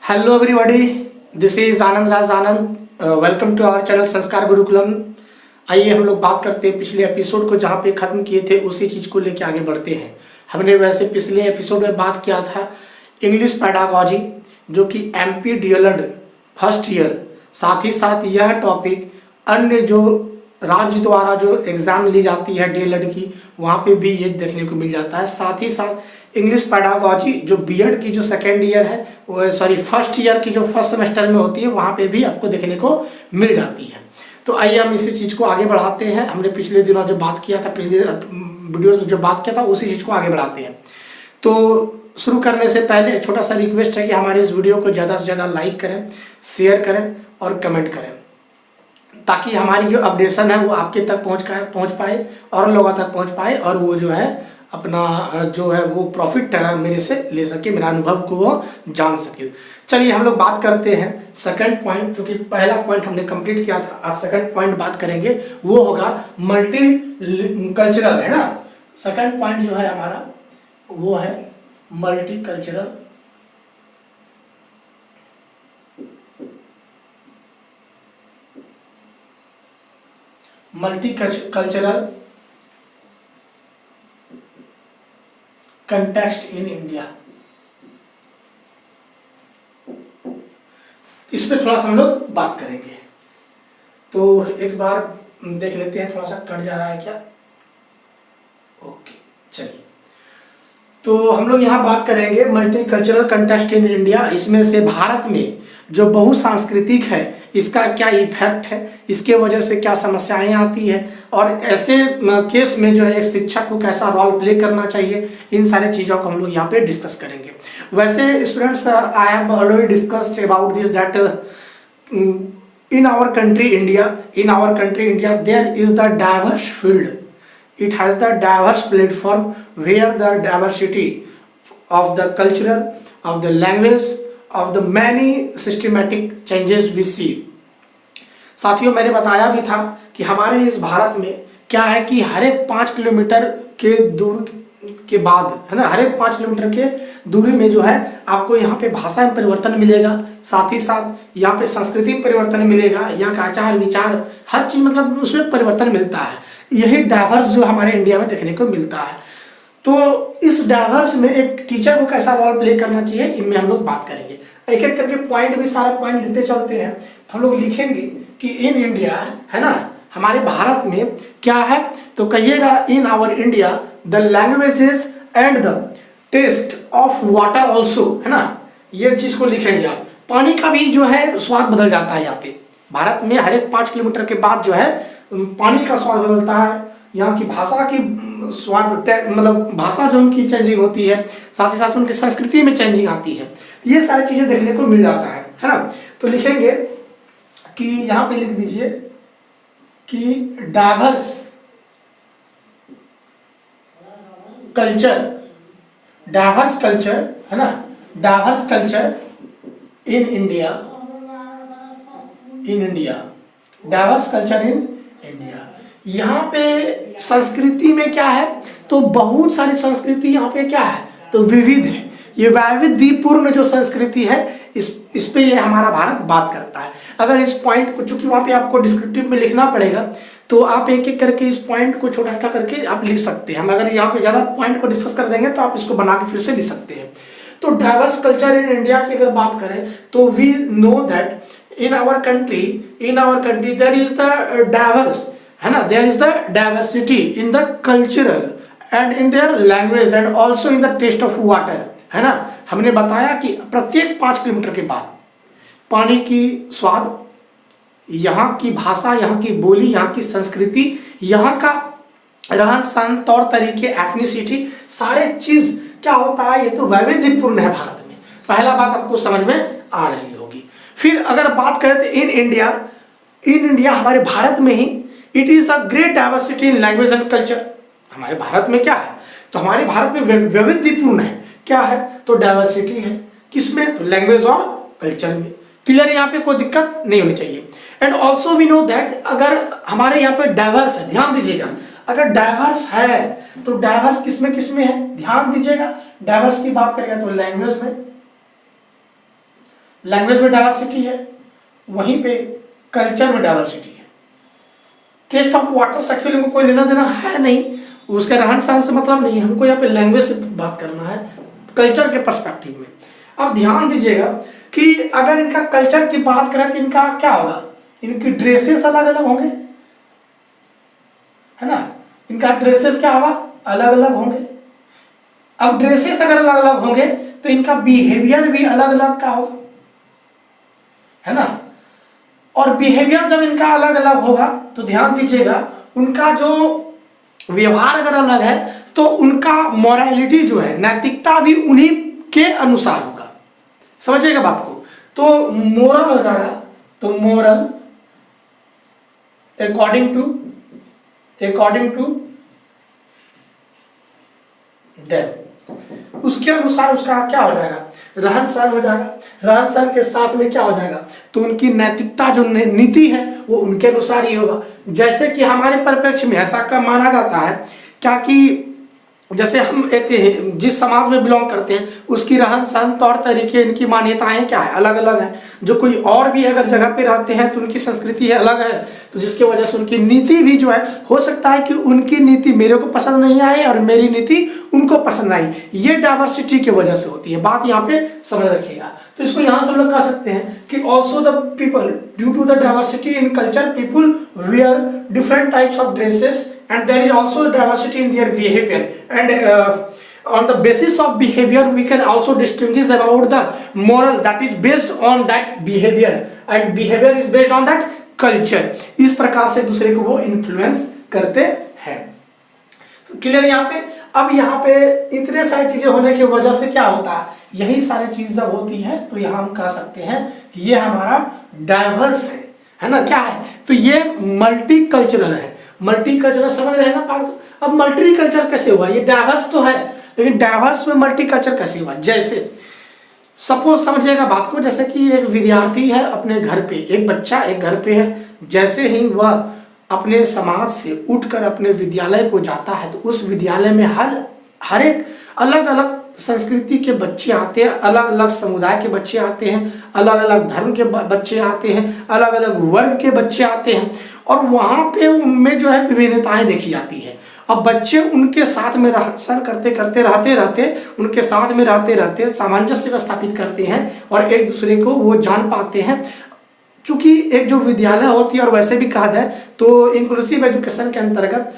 Hello everybody, this is Anand Raj Anand. Welcome to our channel Sanskar Gurukulam. आइए हम लोग बात करते हैं पिछले एपिसोड को, जहाँ पे ख़त्म किए थे उसी चीज़ को लेके आगे बढ़ते हैं। हमने वैसे पिछले एपिसोड में बात किया था इंग्लिश पैडागॉजी, जो कि एमपी डीएलएड फर्स्ट ईयर, साथ ही साथ यह टॉपिक अन्य जो राज्य द्वारा जो एग्ज़ाम ली जाती है डीएलएड की, वहाँ पे भी ये देखने को मिल जाता है। साथ ही साथ इंग्लिश पैडागॉजी जो बीएड की जो सेकेंड ईयर है, वो फर्स्ट ईयर की जो फर्स्ट सेमेस्टर में होती है, वहाँ पे भी आपको देखने को मिल जाती है। तो आइए हम इसी चीज़ को आगे बढ़ाते हैं। हमने पिछले दिनों जो बात किया था, पिछले वीडियोस में जो बात किया था, उसी चीज़ को आगे बढ़ाते हैं। तो शुरू करने से पहले एक छोटा सा रिक्वेस्ट है कि हमारे इस वीडियो को ज़्यादा से ज़्यादा लाइक करें, शेयर करें और कमेंट करें, ताकि हमारी जो अपडेशन है वो आपके तक पहुंच पाए और लोगों तक पहुंच पाए, और वो जो है अपना जो है वो प्रॉफिट मेरे से ले सके, मेरा अनुभव को वो जान सके। चलिए हम लोग बात करते हैं सेकंड पॉइंट, जो कि पहला पॉइंट हमने कंप्लीट किया था। आज सेकंड पॉइंट बात करेंगे, वो होगा मल्टी कल्चरल, है ना। सेकंड पॉइंट जो है हमारा वो है multi cultural. Multi cultural context in India. इस पे थोड़ा सा हम लोग बात करेंगे। तो एक बार देख लेते हैं, थोड़ा सा कट जा रहा है क्या? ओके, चलिए। तो हम लोग यहाँ बात करेंगे multi cultural context in India. इसमें से भारत में जो बहुसांस्कृतिक है, इसका क्या इफेक्ट है, इसके वजह से क्या समस्याएं आती है, और ऐसे केस में जो है एक शिक्षक को कैसा रोल प्ले करना चाहिए, इन सारे चीज़ों को हम लोग यहाँ पे डिस्कस करेंगे। वैसे students, I have already discussed about this that in our country India there is the diverse field. It has the diverse platform where the diversity of the culture, of the language, of the many systematic changes we see. साथियों, मैंने बताया भी था कि हमारे इस भारत में क्या है कि हर एक 5 किलोमीटर के दूर के बाद, है ना, हर एक 5 किलोमीटर के दूरी में जो है आपको यहाँ पे भाषा में परिवर्तन मिलेगा, साथ ही साथ यहाँ पे संस्कृति में परिवर्तन मिलेगा, यहाँ का आचार विचार हर चीज़ मतलब उसमें परिवर्तन मिलता है। यही डाइवर्स जो हमारे इंडिया में देखने को मिलता है। तो इस डाइवर्स में एक टीचर को कैसा रोल प्ले करना चाहिए, इनमें हम लोग बात करेंगे। एक एक करके पॉइंट भी सारा पॉइंट लिखते चलते हैं। तो हम लोग लिखेंगे कि इन इंडिया, है ना, हमारे भारत में क्या है, तो कहिएगा in our India the languages and the taste of water also, है ना। ये चीज को लिखेंगे आप। पानी का भी जो है स्वाद बदल जाता है यहाँ पे। भारत में हर एक 5 किलोमीटर के बाद जो है पानी का स्वाद बदलता है। यहाँ की भाषा की स्वाद मतलब भाषा जो उनकी चेंजिंग होती है, साथ ही साथ उनकी संस्कृति में चेंजिंग आती है। ये सारी चीजें देखने को मिल जाता है ना। तो लिखेंगे कि यहाँ पे लिख दीजिए कि डाइवर्स कल्चर, है ना, diverse culture in India, diverse culture in India. यहाँ पे संस्कृति में क्या है, तो बहुत सारी संस्कृति यहाँ पे क्या है, तो विविध है। ये वैविध्यपूर्ण जो संस्कृति है, इस पे ये हमारा भारत बात करता है। अगर इस पॉइंट को, चूंकि वहाँ पे आपको डिस्क्रिप्टिव में लिखना पड़ेगा, तो आप एक एक करके इस पॉइंट को छोटा छोटा करके आप लिख सकते हैं। हम अगर यहाँ पे ज़्यादा पॉइंट को डिस्कस कर देंगे तो आप इसको बना के फिर से लिख सकते हैं। तो डाइवर्स कल्चर इन इंडिया की अगर बात करें, तो we know that in our country there is the diverse, है ना, there is the diversity in the cultural and in their language and also in the taste of water, है ना। हमने बताया कि प्रत्येक 5 किलोमीटर के बाद पानी की स्वाद, यहाँ की भाषा, यहाँ की बोली, यहाँ की संस्कृति, यहाँ का रहन सहन, तौर तरीके, एथनिसिटी, सारे चीज क्या होता है, ये तो वैविध्यपूर्ण है भारत में। पहला बात आपको समझ में आ रही होगी। फिर अगर बात करें तो इन इंडिया हमारे भारत में ही it is a great diversity in language and culture. हमारे भारत में क्या है, तो हमारे भारत में वैविध्यपूर्ण है। क्या है, तो डाइवर्सिटी है। किसमें, तो लैंग्वेज और कल्चर में। क्लियर, यहाँ पे कोई दिक्कत नहीं होनी चाहिए। And also we know that अगर हमारे यहाँ पे डाइवर्स है, ध्यान दीजिएगा, अगर डाइवर्स है तो डाइवर्स किसमें है, ध्यान दीजिएगा। डाइवर्स की बात करेगा तो लैंग्वेज में, लैंग्वेज में डाइवर्सिटी है, वहीं पे कल्चर में डाइवर्सिटी है। टेस्ट ऑफ वाटर सेक्चुअली में कोई लेना देना है नहीं, उसके रहन सहन से मतलब नहीं है, हमको यहाँ पे लैंग्वेज से बात करना है, कल्चर के पर्सपेक्टिव में। अब ध्यान दीजिएगा कि अगर इनका कल्चर की बात करें तो इनका क्या होगा, इनकी ड्रेसेस अलग अलग होंगे, है ना, इनका ड्रेसेस क्या होगा, अलग अलग होंगे। अब ड्रेसेस अगर अलग अलग होंगे तो इनका बिहेवियर भी अलग अलग का होगा, है ना। और बिहेवियर जब इनका अलग अलग होगा तो ध्यान दीजिएगा उनका जो व्यवहार अगर अलग है तो उनका मोरालिटी जो है, नैतिकता भी उन्हीं के अनुसार होगा। समझिएगा बात को। तो मोरल हो जाएगा, तो मोरल अकॉर्डिंग टू देम, उसके अनुसार उसका क्या हो जाएगा, रहन सहन हो जाएगा। रहन सहन के साथ में क्या हो जाएगा, तो उनकी नैतिकता जो नीति है वो उनके अनुसार ही होगा। जैसे कि हमारे परिप्रेक्ष्य में ऐसा का माना जाता है क्या कि जैसे हम एक जिस समाज में बिलोंग करते हैं उसकी रहन सहन तौर तरीके, इनकी मान्यताएं क्या है, अलग अलग है। जो कोई और भी अगर जगह पे रहते हैं तो उनकी संस्कृति है अलग है, तो जिसके वजह से उनकी नीति भी जो है, हो सकता है कि उनकी नीति मेरे को पसंद नहीं आए और मेरी नीति उनको पसंद आई। ये डाइवर्सिटी की वजह से होती है, बात यहाँ पे समझ रखिएगा। तो इसको यहाँ से हम लोग कह सकते हैं कि also the people due to the diversity in culture people were different types of dresses and there is also diversity in their behavior, and on the basis of behavior we can also distinguish about the moral that is based on that behavior, and behavior is based on that culture। इस प्रकार से दूसरे को वो influence करते हैं। तो clear यहाँ पे। अब यहाँ पे इतने सारी चीजें होने की वजह से क्या होता है, यही सारी चीज जब होती है तो यहाँ हम कह सकते हैं कि ये हमारा डाइवर्स है ना, क्या है, तो ये मल्टी कल्चरल है। मल्टी कल्चरल समझ रहे हैं ना पार्ट को। अब मल्टी कल्चर कैसे हुआ, ये डाइवर्स तो है लेकिन डाइवर्स में मल्टी कल्चर कैसे हुआ। जैसे सपोज समझिएगा बात को, जैसे कि एक विद्यार्थी है अपने घर पे, एक बच्चा एक घर पे है, जैसे ही वह अपने समाज से उठकर अपने विद्यालय को जाता है तो उस विद्यालय में हर एक अलग अलग संस्कृति के बच्चे आते हैं, अलग अलग समुदाय के बच्चे आते हैं, अलग अलग धर्म के बच्चे आते हैं, अलग अलग वर्ग के बच्चे आते हैं, और वहाँ पे उनमें जो है विभिन्नताएं देखी जाती है। अब बच्चे उनके साथ में रहन रहते उनके साथ में रहते सामंजस्य स्थापित करते हैं और एक दूसरे को वो जान पाते हैं। चूंकि एक जो विद्यालय होती है, और वैसे भी कहा जाए तो इंक्लूसिव एजुकेशन के अंतर्गत,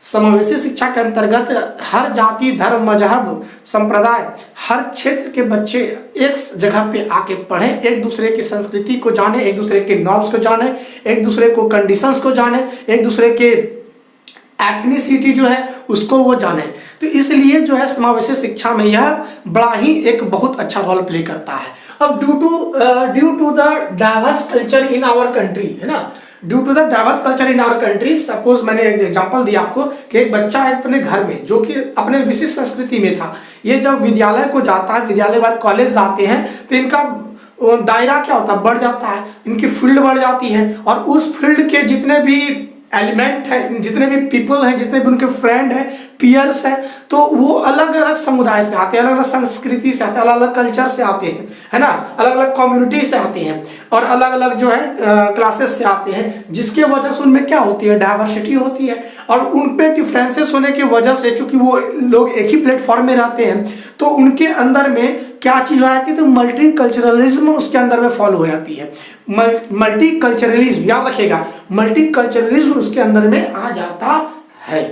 समावेशी शिक्षा के अंतर्गत हर जाति धर्म मजहब संप्रदाय हर क्षेत्र के बच्चे एक जगह पे आके पढ़ें, एक दूसरे की संस्कृति को जाने, एक दूसरे के नॉर्म्स को जाने, एक दूसरे को कंडीशंस को जाने, एक दूसरे के एथनिसिटी जो है उसको वो जाने। तो इसलिए जो है समावेशी शिक्षा में यह बड़ा ही एक बहुत अच्छा रोल प्ले करता है। अब due to the diverse culture in our country, है ना, due to the diverse culture in our country, suppose मैंने एक एग्जांपल दिया आपको कि एक बच्चा है अपने घर में जो कि अपने विशिष्ट संस्कृति में था, ये जब विद्यालय को जाता है, विद्यालय बाद कॉलेज जाते हैं तो इनका दायरा क्या होता है, बढ़ जाता है, इनकी फील्ड बढ़ जाती है, और उस फील्ड के जितने भी एलिमेंट है, जितने भी पीपल हैं, जितने भी उनके फ्रेंड हैं, पियर्स हैं, तो वो अलग अलग समुदाय से आते हैं, अलग अलग संस्कृति से आते हैं, अलग अलग कल्चर से आते हैं, है ना, अलग अलग कम्युनिटी से आते हैं, और अलग अलग जो है क्लासेस से आते हैं, जिसके वजह से उनमें क्या होती है, डाइवर्सिटी होती है। और उन पे डिफरेंसेस होने की वजह से, चूंकि वो लोग एक ही प्लेटफॉर्म में रहते हैं, तो उनके अंदर में क्या चीज हो जाती है, तो मल्टी कल्चरलिज्म उसके अंदर में फॉलो हो जाती है। मल्टी कल्चरलिज्म याद रखिएगा, मल्टी कल्चरलिज्म उसके अंदर में आ जाता है,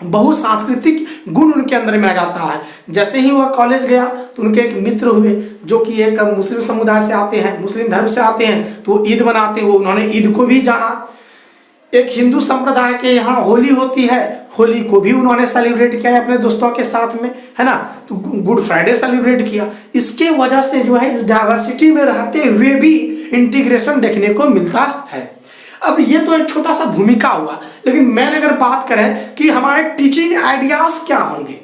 बहुसांस्कृतिक गुण उनके अंदर में आ जाता है। जैसे ही वह कॉलेज गया तो उनके एक मित्र हुए जो कि एक मुस्लिम समुदाय से आते हैं, मुस्लिम धर्म से आते हैं, तो ईद मनाते हैं, वो उन्होंने ईद को भी जाना। एक हिंदू संप्रदाय के यहाँ होली होती है, होली को भी उन्होंने सेलिब्रेट किया है अपने दोस्तों के साथ में, है ना, तो गुड फ्राइडे सेलिब्रेट किया। इसके वजह से जो है इस डाइवर्सिटी में रहते हुए भी इंटीग्रेशन देखने को मिलता है। अब ये तो एक छोटा सा भूमिका हुआ, लेकिन मैंने अगर बात करें कि हमारे टीचिंग आइडियाज क्या होंगे,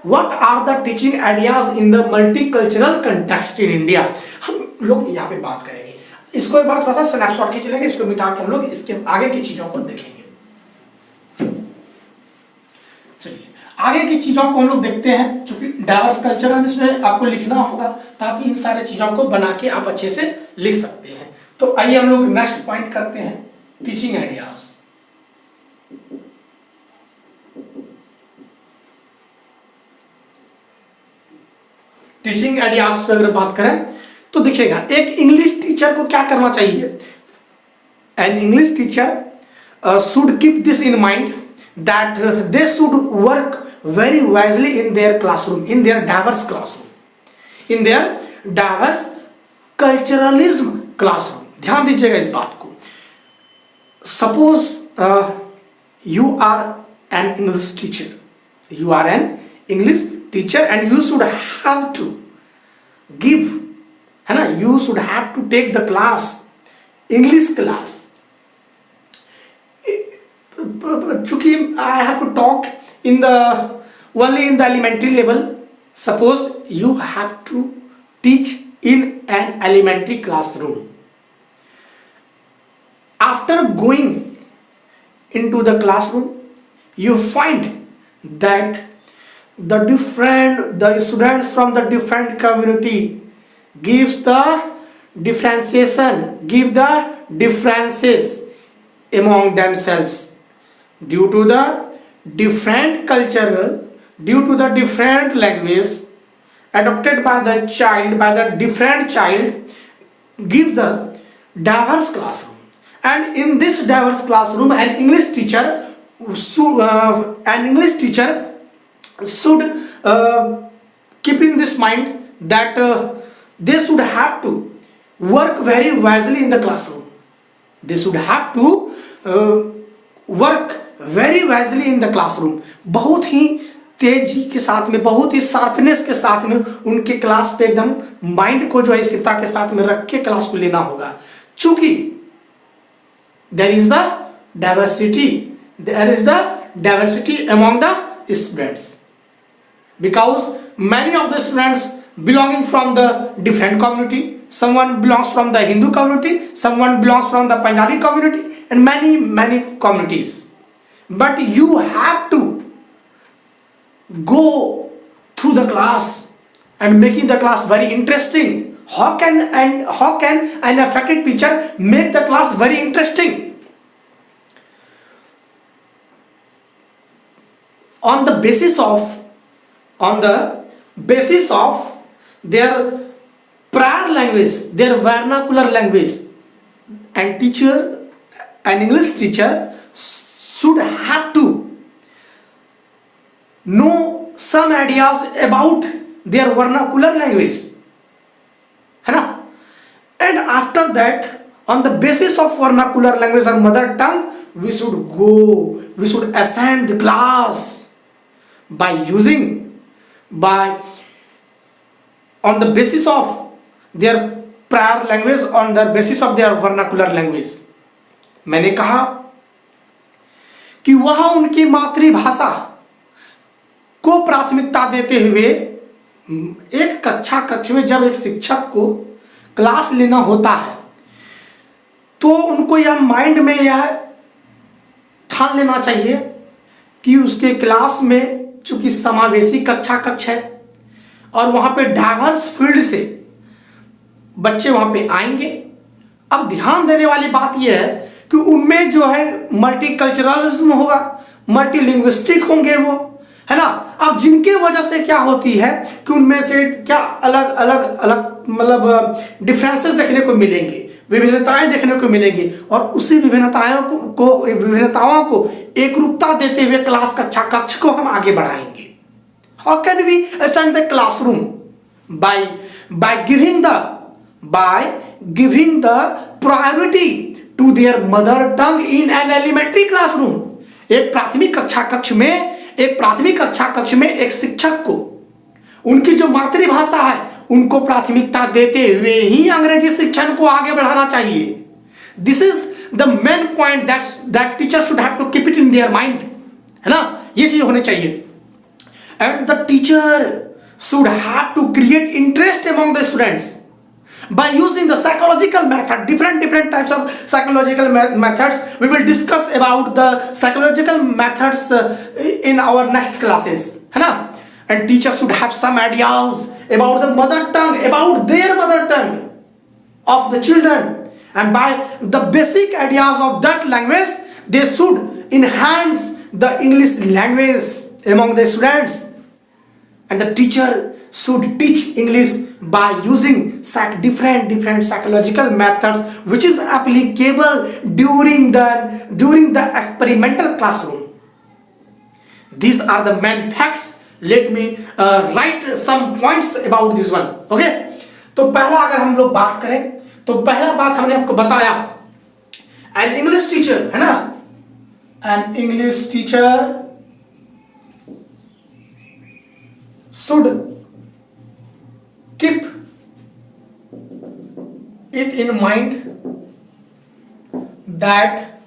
what are the teaching ideas in the multicultural context in India, हम लोग यहाँ पे बात करेंगे। इसको एक बार थोड़ा सा स्नैपशॉट खींच लेंगे, इसको मिटा के हम लोग इसके आगे की चीजों को देखेंगे। चलिए आगे की चीज़ों को हम लोग देखते हैं, चूंकि डाइवर्स कल्चर है इसमें आपको लिखना होगा, तो आप इन सारे चीज़ों को बना के आप अच्छे से लिख सकते हैं। तो आइए हम लोग नेक्स्ट पॉइंट करते हैं, टीचिंग आइडियाज। टीचिंग आइडियाज पे अगर बात करें तो देखिएगा, एक इंग्लिश टीचर को क्या करना चाहिए। An English teacher should keep this in mind that they should work very wisely in their classroom, in their diverse classroom, in their diverse culturalism classroom। ध्यान दीजिएगा इस बात को। Suppose you are an English teacher, you are an English teacher and you should have to give, है ना, you should have to take the class, English class। चूंकि I have to talk in the only in the elementary level, suppose you have to teach in an elementary classroom, after going into the classroom you find that the students from the different community gives the differences among themselves due to the different cultural, due to the different language adopted by the child, by the different child, give the diverse classroom। And in this diverse classroom an English teacher should keep in this mind that they should have to work very wisely in the classroom, they should have to work very wisely in the classroom. बहुत ही तेजी के साथ में, बहुत ही sharpness के साथ में उनके क्लास पे एकदम माइंड को जो है स्थिरता के साथ में रख के क्लास को लेना होगा। चूंकि there is the diversity among the students, because many of the students belonging from the different community, someone belongs from the Hindu community, someone belongs from the Punjabi community, and many communities, but you have to go through the class and making the class very interesting. How can an affected teacher make the class very interesting? On the basis of their prior language, their vernacular language, and an English teacher should have to know some ideas about their vernacular language, है ना। And after that, on the basis of vernacular language or mother tongue, we should ascend the class on the basis of their prior language, on the basis of their vernacular language। मैंने कहा कि वह उनकी मातृभाषा को प्राथमिकता देते हुए एक कक्ष में जब एक शिक्षक को क्लास लेना होता है तो उनको यह माइंड में यह ठान लेना चाहिए कि उसके क्लास में चूंकि समावेशी कक्ष है और वहाँ पे डाइवर्स फील्ड से बच्चे वहाँ पे आएंगे। अब ध्यान देने वाली बात यह है कि उनमें जो है मल्टीकल्चरलिज्म होगा, मल्टीलिंग्विस्टिक होंगे वो, है ना। अब जिनके वजह से क्या होती है कि उनमें से क्या अलग अलग मतलब डिफरेंसेस देखने को मिलेंगे, विभिन्नताएं देखने को मिलेंगी, और उसी विभिन्नताओं को एक रूपता देते हुए क्लास कक्ष को हम आगे बढ़ाएंगे। How can we ascend the classroom? by giving the priority to their mother tongue in an elementary classroom। एक प्राथमिक कक्षा में एक शिक्षक को उनकी जो मातृभाषा है उनको प्राथमिकता देते हुए ही अंग्रेजी शिक्षण को आगे बढ़ाना चाहिए। This is the main point that teacher should have to keep it in their mind, है ना, ये चीज होनी चाहिए। And the teacher should have to create interest among the students, By using the psychological method, different types of psychological methods, we will discuss about the psychological methods in our next classes, है ना? And teachers should have some ideas about the mother tongue, about their mother tongue of the children, and by the basic ideas of that language, they should enhance the English language among the students. And the teacher should teach English by using different psychological methods, which is applicable during the experimental classroom. These are the main facts. Let me write some points about this one. Okay? तो पहला अगर हम लोग बात करें तो पहला बात हमने आपको बताया, an English teacher, है ना? An English teacher should keep it in mind that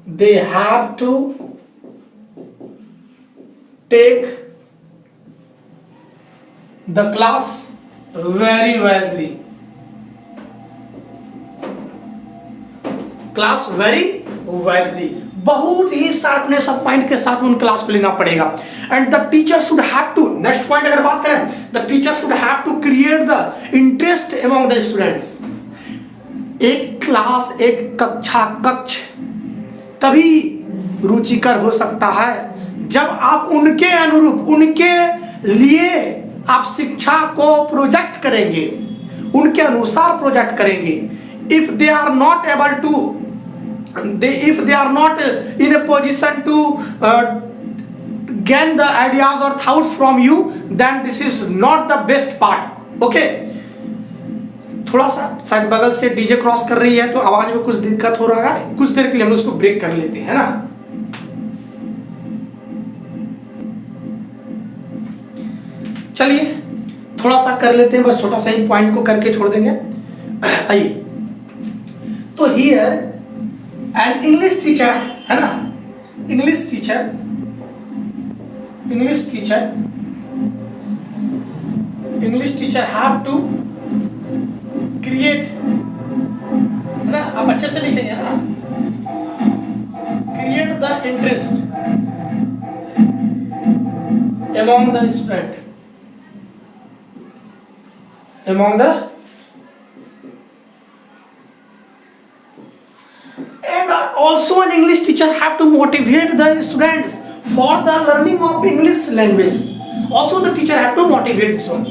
they have to take the class very wisely. Class very wisely, बहुत ही शार्पनेस ऑफ माइंड के साथ उन क्लास को लेना पड़ेगा. And the teacher should have to, next point अगर बात करें, the teacher should have to create the interest among the students. एक क्लास, एक कक्ष तभी रुचिकर हो सकता है जब आप उनके अनुरूप, उनके लिए आप शिक्षा को प्रोजेक्ट करेंगे, उनके अनुसार प्रोजेक्ट करेंगे. If they are not able to, if they are not in a position to gain the ideas or thoughts from you, then this is not the best part. Okay? थोड़ा सा शायद बगल से DJ cross कर रही है तो आवाज में कुछ दिक्कत हो रहा है. कुछ देर के लिए हम उसको ब्रेक कर लेते हैं ना. चलिए थोड़ा सा कर लेते हैं, बस छोटा सा ही पॉइंट को करके छोड़ देंगे. आइए, तो हियर एन इंग्लिश टीचर, है ना, English teacher have to create, है ना, आप अच्छे से लिखेंगे ना, create the interest among the student, among the, and also an English teacher have to motivate the students for the learning of English language. Also the teacher have to motivate this one.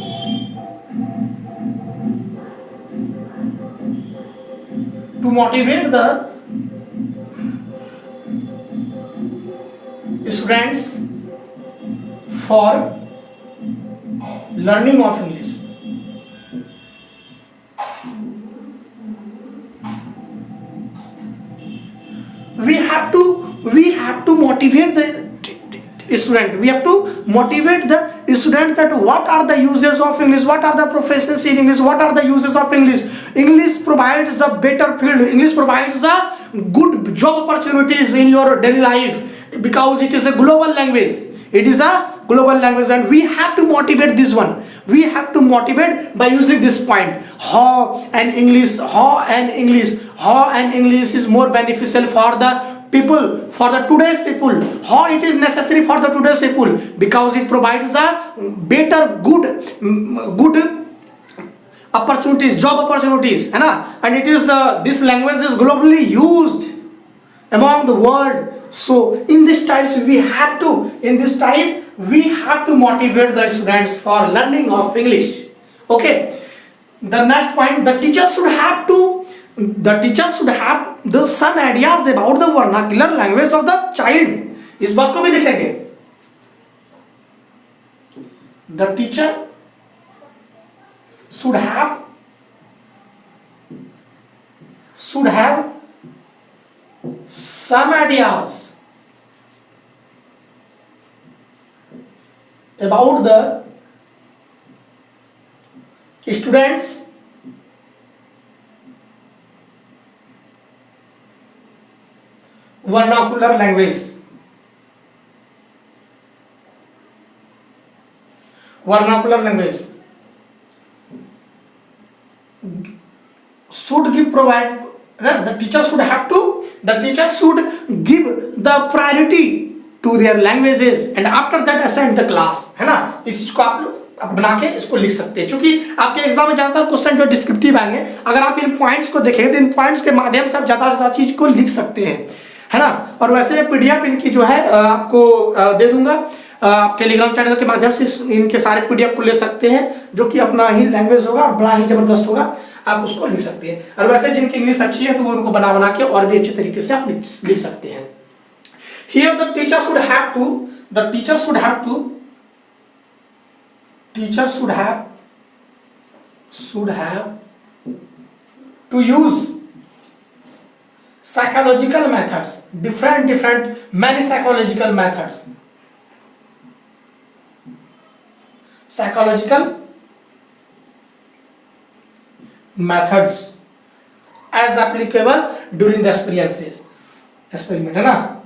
To motivate the students for learning of English. We have to motivate the student. We have to motivate the student that what are the uses of English, what are the professions in English, what are the uses of English. English provides the better field. English provides the good job opportunities in your daily life because it is a global language. It is a global language, and we have to motivate this one. We have to motivate by using this point. How an English is more beneficial for the people, for the today's people. How it is necessary for the today's people, because it provides the better good opportunities, job opportunities, है ना? And it is this language is globally used among the world. So in this types we have to motivate the students for learning of English. Okay, the next point, the teacher should have the some ideas about the vernacular language of the child. इस बात को भी लिखेंगे. The teacher should have some ideas about the students vernacular language. should give provide the teacher should have to the teacher should give the priority to their languages and after that assign the class, है ना। इस चीज को आप लोग बना के इसको लिख सकते हैं, क्योंकि आपके एग्जाम में ज्यादातर क्वेश्चन जो डिस्क्रिप्टिव आएंगे, अगर आप इन पॉइंट्स को देखेंगे तो इन पॉइंट्स के माध्यम से आप ज्यादा से ज्यादा चीज को लिख सकते हैं, है ना। और वैसे मैं पीडीएफ इनकी जो है आपको दे दूंगा, आप टेलीग्राम चैनल के माध्यम से इनके सारे पीडीएफ को ले सकते हैं, जो कि अपना ही लैंग्वेज होगा और बड़ा ही जबरदस्त होगा, आप उसको लिख सकते हैं। और वैसे जिनकी इंग्लिश अच्छी है तो वो उनको बना के और भी अच्छे तरीके से आप लिख सकते हैं। Here the teacher should have to use psychological methods, many psychological methods, as applicable during the experiment, है ना।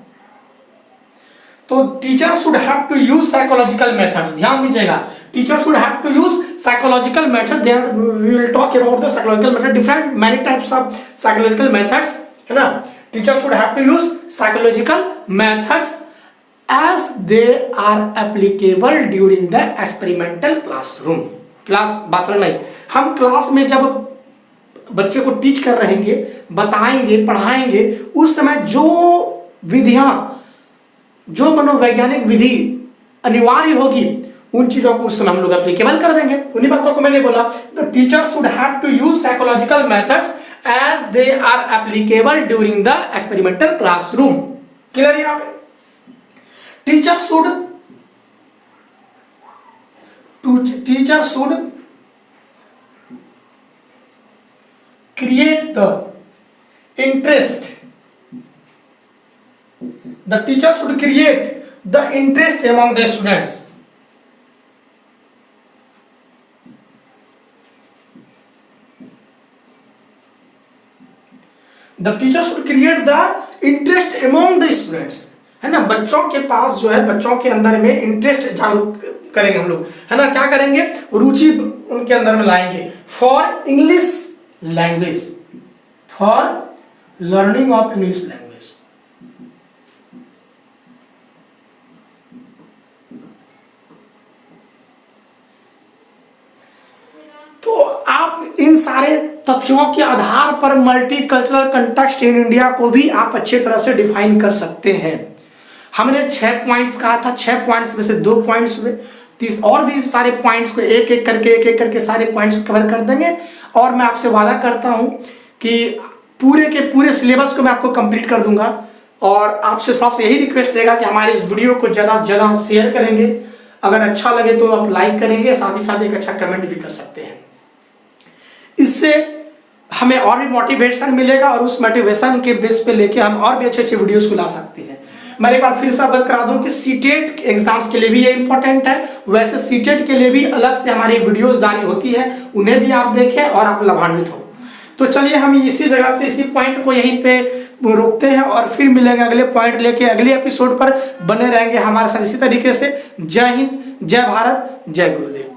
तो teacher should have to use psychological methods, ध्यान दीजिएगा, teacher should have to use psychological methods. There we will talk about the psychological method, different many types of psychological methods, है ना। Teacher should have to use psychological methods as they are applicable during the experimental classroom. Class भाषण नहीं, हम class में जब बच्चे को teach कर रहेंगे, बताएंगे, पढ़ाएंगे, उस समय जो विधियां, जो मनोवैज्ञानिक विधि अनिवार्य होगी, उन चीजों को उस समय हम लोग एप्लीकेबल कर देंगे। उन्हीं बातों को मैंने बोला, the teacher should have to use psychological methods as they are applicable during the experimental classroom. Clear यहां पे? Teacher should create the interest. The teacher should create the interest among the students. The teacher should create the interest among the students, है ना। बच्चों के पास जो है, बच्चों के अंदर में इंटरेस्ट जागरूक करेंगे हम लोग, है ना। क्या करेंगे? रुचि उनके अंदर में लाएंगे for English language, for learning of English language. तो आप इन सारे तथ्यों के आधार पर मल्टीकल्चरल कंटेक्स्ट इन इंडिया को भी आप अच्छी तरह से डिफाइन कर सकते हैं। हमने 6 पॉइंट्स कहा था, 6 पॉइंट्स में से 2 पॉइंट्स में 30 और भी सारे पॉइंट्स को एक एक करके सारे पॉइंट्स को कवर कर देंगे। और मैं आपसे वादा करता हूं कि पूरे के पूरे सिलेबस को मैं आपको कंप्लीट कर दूंगा। और आपसे थोड़ा सा यही रिक्वेस्ट रहेगा कि हमारे इस वीडियो को ज़्यादा से ज़्यादा शेयर करेंगे। अगर अच्छा लगे तो आप लाइक करेंगे, साथ ही साथ एक अच्छा कमेंट भी कर सकते हैं। इससे हमें और भी मोटिवेशन मिलेगा और उस मोटिवेशन के बेस पे लेके हम और भी अच्छे अच्छे वीडियोस को ला सकते हैं। मैं एक बार फिर से अवगत करा दूं कि सीटेट एग्जाम्स के लिए भी ये इंपॉर्टेंट है। वैसे सीटेट के लिए भी अलग से हमारी वीडियोस जारी होती है, उन्हें भी आप देखें और आप लाभान्वित हो। तो चलिए हम इसी जगह से इसी पॉइंट को यहीं पे रोकते हैं और फिर मिलेंगे अगले पॉइंट लेके अगले एपिसोड पर। बने रहेंगे हमारे साथ इसी तरीके से। जय हिंद, जय भारत, जय गुरुदेव।